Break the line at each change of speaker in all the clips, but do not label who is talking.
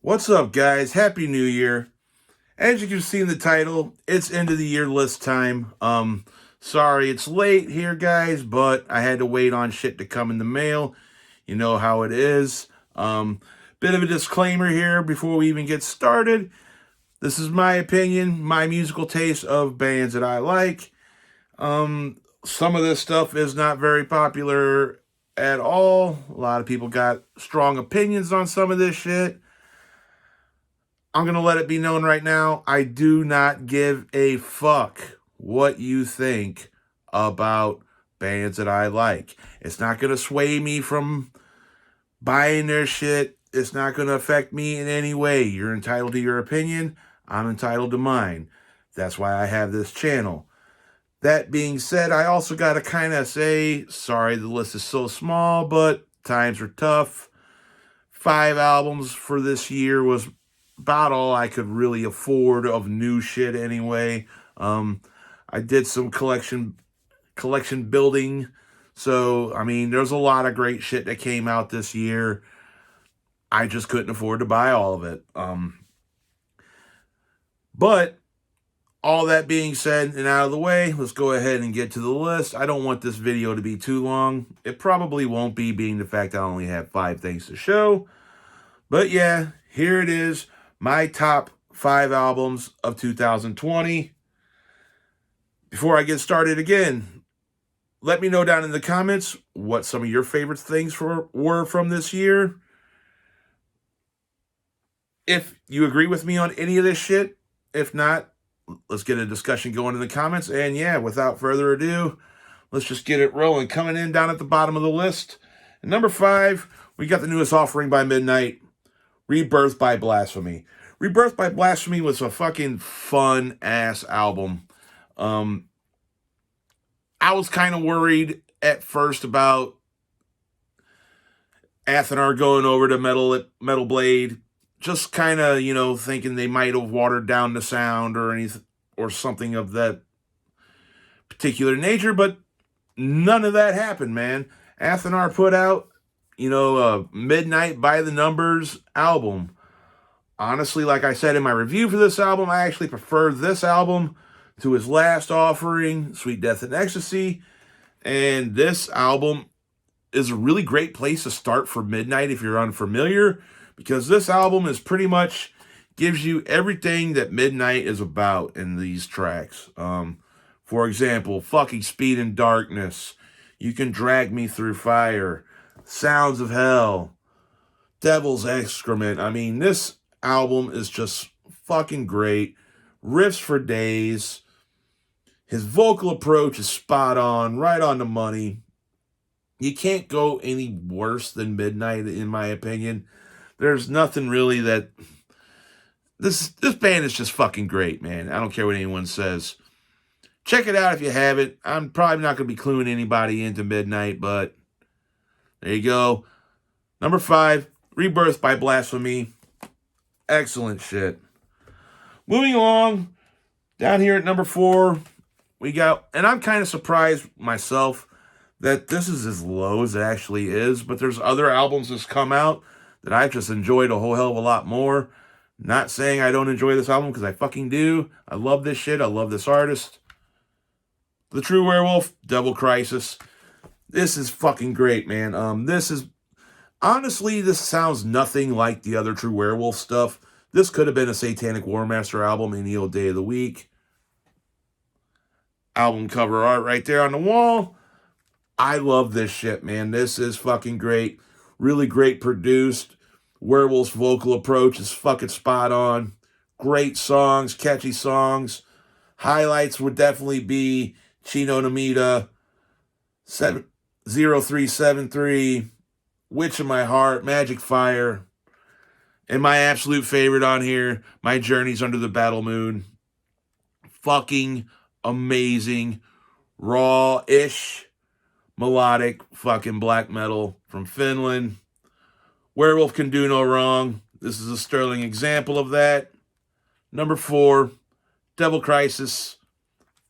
What's up, guys? Happy New Year. As you can see in the title, it's end of the year list time. Sorry it's late here, guys, but I had to wait on shit to come in the mail. You know how it is. Bit of a disclaimer here before we even get started. This is my opinion, my musical taste of bands that I like. Some of this stuff is not very popular at all. A lot of people got strong opinions on some of this shit. I'm going to let it be known right now, I do not give a fuck what you think about bands that I like. It's not going to sway me from buying their shit. It's not going to affect me in any way. You're entitled to your opinion. I'm entitled to mine. That's why I have this channel. That being said, I also got to kind of say, sorry the list is so small, but times are tough. 5 albums for this year was about all I could really afford of new shit anyway. I did some collection building. So, I mean, there's a lot of great shit that came out this year. I just couldn't afford to buy all of it. But all that being said and out of the way, let's go ahead and get to the list. I don't want this video to be too long. It probably won't be, being the fact I only have 5 things to show. But yeah, here it is. My top 5 albums of 2020. Before I get started again, let me know down in the comments what some of your favorite things were from this year. If you agree with me on any of this shit. If not, let's get a discussion going in the comments. And yeah, without further ado, let's just get it rolling. Coming in down at the bottom of the list. At number 5, we got the newest offering by Midnight. Rebirth by Blasphemy. Rebirth by Blasphemy was a fucking fun-ass album. I was kind of worried at first about Athenar going over to Metal Blade. Just kind of, thinking they might have watered down the sound or anything, or something of that particular nature, but none of that happened, man. Athenar put out a Midnight by the Numbers album. Honestly, like I said in my review for this album, I actually prefer this album to his last offering, Sweet Death and Ecstasy. And this album is a really great place to start for Midnight if you're unfamiliar, because this album is pretty much gives you everything that Midnight is about in these tracks. For example, Fucking Speed and Darkness, You Can Drag Me Through Fire, Sounds of Hell, Devil's Excrement. I mean, this album is just fucking great. Riffs for days. His vocal approach is spot on, right on the money. You can't go any worse than Midnight, in my opinion. There's nothing really that... This band is just fucking great, man. I don't care what anyone says. Check it out if you haven't. I'm probably not going to be cluing anybody into Midnight, but there you go. Number 5, Rebirth by Blasphemy. Excellent shit. Moving along, down here at number 4, we got, and I'm kind of surprised myself that this is as low as it actually is, but there's other albums that's come out that I've just enjoyed a whole hell of a lot more. Not saying I don't enjoy this album, because I fucking do. I love this shit. I love this artist. The True Werewolf, Devil Crisis. This is fucking great, man. This is... Honestly, this sounds nothing like the other True Werewolf stuff. This could have been a Satanic Warmaster album any old day of the week. Album cover art right there on the wall. I love this shit, man. This is fucking great. Really great produced. Werewolf's vocal approach is fucking spot on. Great songs, catchy songs. Highlights would definitely be Chino Namita, 0373, Witch of My Heart, Magic Fire, and my absolute favorite on here, My Journeys Under the Battle Moon. Fucking amazing, raw-ish, melodic fucking black metal from Finland. Werewolf can do no wrong. This is a sterling example of that. Number 4, Devil Crisis.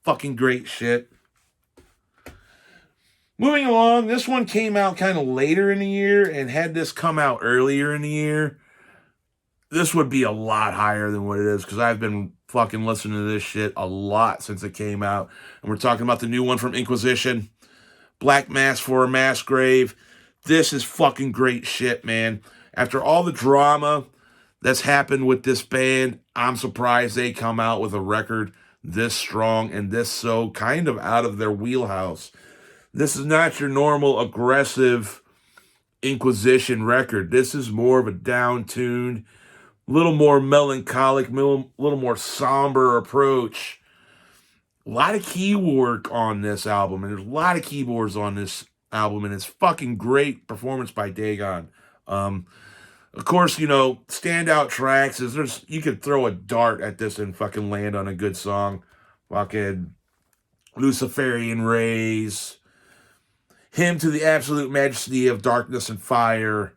Fucking great shit. Moving along, this one came out kind of later in the year, and had this come out earlier in the year, this would be a lot higher than what it is because I've been fucking listening to this shit a lot since it came out. And we're talking about the new one from Inquisition, Black Mass for a Mass Grave. This is fucking great shit, man. After all the drama that's happened with this band, I'm surprised they come out with a record this strong and this so kind of out of their wheelhouse. This is not your normal aggressive Inquisition record. This is more of a down-tuned, little more melancholic, little more somber approach. A lot of key work on this album, and there's a lot of keyboards on this album, and it's fucking great performance by Dagon. Of course, standout tracks is you could throw a dart at this and fucking land on a good song. Fucking Luciferian Rays, Hymn to the Absolute Majesty of Darkness and Fire,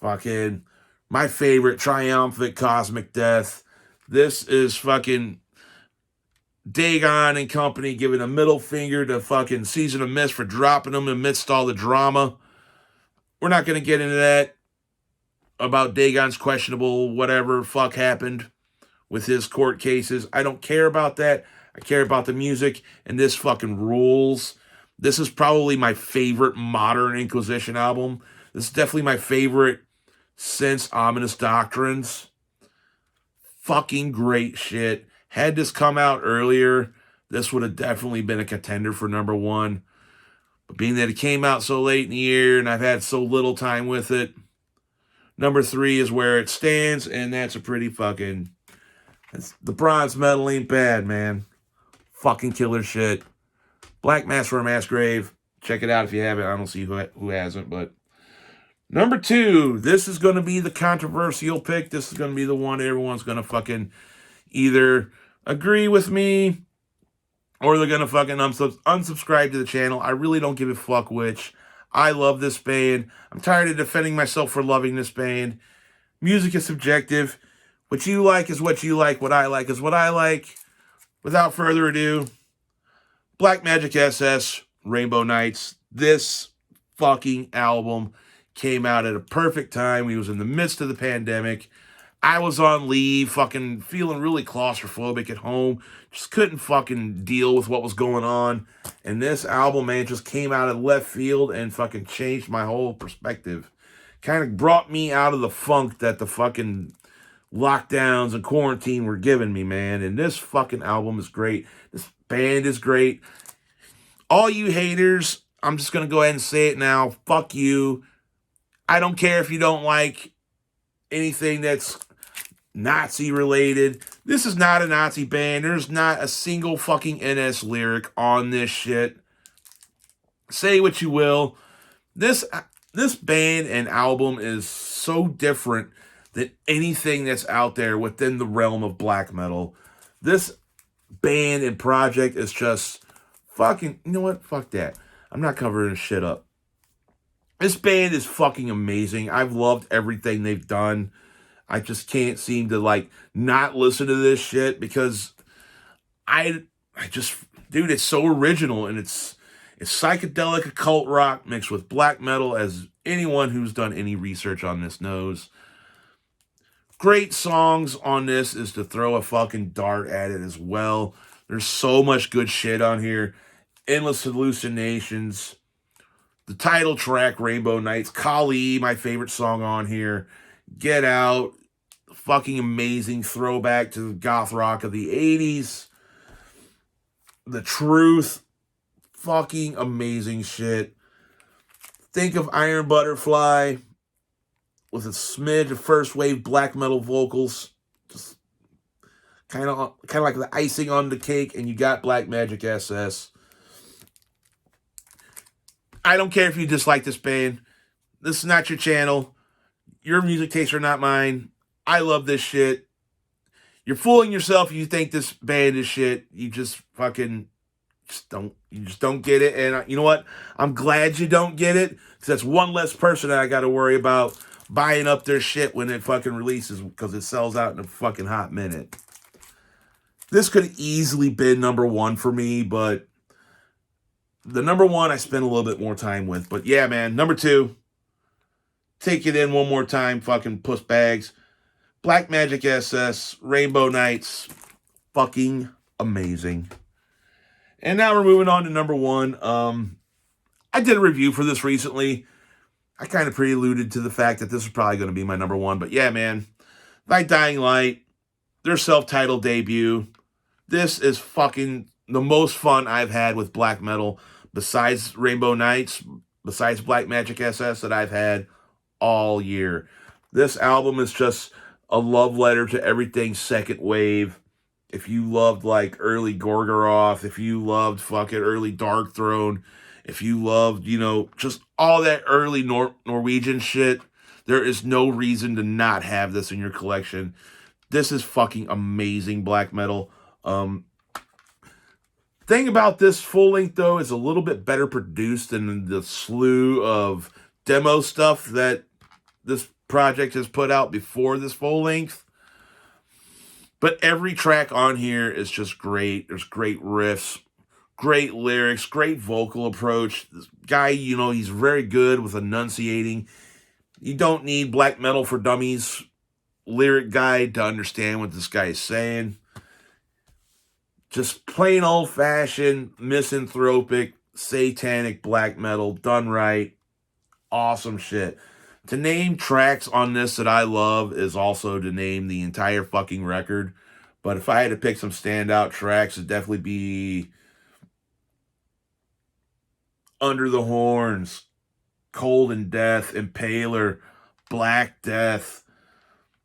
fucking my favorite, Triumphant Cosmic Death. This is fucking Dagon and company giving a middle finger to fucking Season of Mist for dropping them amidst all the drama. We're not going to get into that about Dagon's questionable whatever fuck happened with his court cases. I don't care about that. I care about the music, and this fucking rules. This is probably my favorite modern Inquisition album. This is definitely my favorite since Ominous Doctrines. Fucking great shit. Had this come out earlier, this would have definitely been a contender for number one. But being that it came out so late in the year and I've had so little time with it, number 3 is where it stands, and that's a pretty fucking... the bronze medal ain't bad, man. Fucking killer shit. Black Mass for a Mass Grave. Check it out if you haven't. I don't see who hasn't, but... Number 2, this is going to be the controversial pick. This is going to be the one everyone's going to fucking either agree with me or they're going to fucking unsubscribe to the channel. I really don't give a fuck which. I love this band. I'm tired of defending myself for loving this band. Music is subjective. What you like is what you like. What I like is what I like. Without further ado, Black Magic SS, Rainbow Nights. This fucking album came out at a perfect time. We was in the midst of the pandemic. I was on leave, fucking feeling really claustrophobic at home. Just couldn't fucking deal with what was going on. And this album, man, just came out of left field and fucking changed my whole perspective. Kind of brought me out of the funk that the fucking lockdowns and quarantine were giving me, man. And this fucking album is great. This band is great. All you haters, I'm just going to go ahead and say it now. Fuck you. I don't care if you don't like anything that's Nazi related. This is not a Nazi band. There's not a single fucking NS lyric on this shit. Say what you will. This band and album is so different than anything that's out there within the realm of black metal. This band and project is just fucking... You know what? Fuck that. I'm not covering shit up. This band is fucking amazing. I've loved everything they've done. I just can't seem to, not listen to this shit because I just... Dude, it's so original, and it's psychedelic occult rock mixed with black metal, as anyone who's done any research on this knows. Great songs on this is to throw a fucking dart at it as well. There's so much good shit on here. Endless Hallucinations. The title track, Rainbow Nights. Kali, my favorite song on here. Get Out. Fucking amazing throwback to the goth rock of the 80s. The Truth. Fucking amazing shit. Think of Iron Butterfly with a smidge of first wave black metal vocals. Just kind of like the icing on the cake, and you got Black Magic SS. I don't care if you dislike this band. This is not your channel. Your music tastes are not mine. I love this shit. You're fooling yourself if you think this band is shit. You just don't get it. And you know what? I'm glad you don't get it, because that's one less person that I got to worry about buying up their shit when it fucking releases, because it sells out in a fucking hot minute. This could have easily been number 1 for me, but the number 1 I spent a little bit more time with. But yeah, man, number 2, take it in one more time, fucking puss bags. Black Magic SS, Rainbow Nights, fucking amazing. And now we're moving on to number one. I did a review for this recently. I kind of preluded to the fact that this is probably going to be my number one. But yeah, man. Thy Dying Light, their self-titled debut. This is fucking the most fun I've had with black metal, besides Rainbow Nights, besides Black Magic SS, that I've had all year. This album is just a love letter to everything second wave. If you loved like early Gorgoroth, if you loved fucking early Dark Throne, if you loved, just all that early Norwegian shit, there is no reason to not have this in your collection. This is fucking amazing black metal. Thing about this full length though is a little bit better produced than the slew of demo stuff that this project has put out before this full length. But every track on here is just great. There's great riffs, great lyrics, great vocal approach. This guy, he's very good with enunciating. You don't need Black Metal for Dummies lyric guide to understand what this guy is saying. Just plain old-fashioned, misanthropic, satanic black metal done right. Awesome shit. To name tracks on this that I love is also to name the entire fucking record. But if I had to pick some standout tracks, it'd definitely be Under the Horns, Cold and Death, Impaler, Black Death.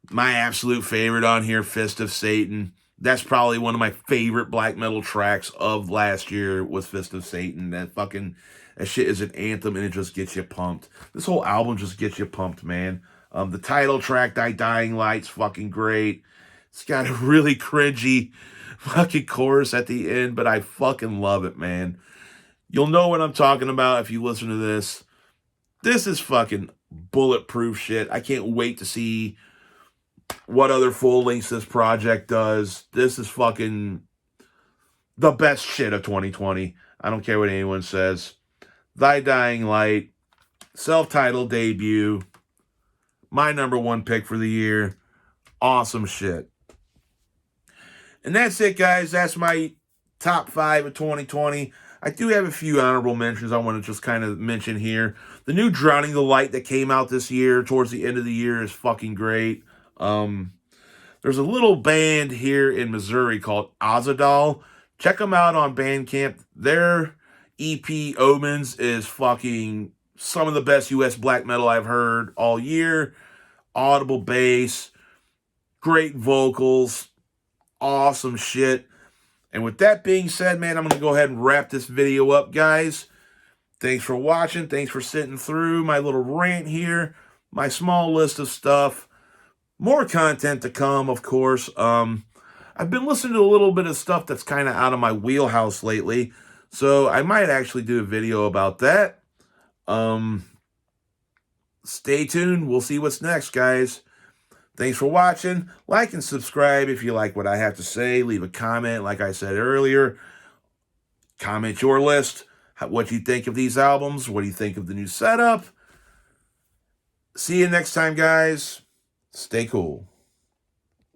My absolute favorite on here, Fist of Satan. That's probably one of my favorite black metal tracks of last year was Fist of Satan. That shit is an anthem and it just gets you pumped. This whole album just gets you pumped, man. The title track, Thy Dying Light's fucking great. It's got a really cringy fucking chorus at the end, but I fucking love it, man. You'll know what I'm talking about if you listen to this. This is fucking bulletproof shit. I can't wait to see what other full lengths this project does. This is fucking the best shit of 2020. I don't care what anyone says. Thy Dying Light, self-titled debut, my number one pick for the year. Awesome shit. And that's it, guys. That's my top 5 of 2020. I do have a few honorable mentions I want to just kind of mention here. The new Drowning the Light that came out this year, towards the end of the year, is fucking great. There's a little band here in Missouri called Azadal. Check them out on Bandcamp. Their EP, Omens, is fucking some of the best US black metal I've heard all year. Audible bass, great vocals, awesome shit. And with that being said, man, I'm going to go ahead and wrap this video up, guys. Thanks for watching. Thanks for sitting through my little rant here. My small list of stuff. More content to come, of course. I've been listening to a little bit of stuff that's kind of out of my wheelhouse lately. So I might actually do a video about that. Stay tuned. We'll see what's next, guys. Thanks for watching. Like and subscribe if you like what I have to say. Leave a comment, like I said earlier. Comment your list. What you think of these albums. What do you think of the new setup? See you next time, guys. Stay cool.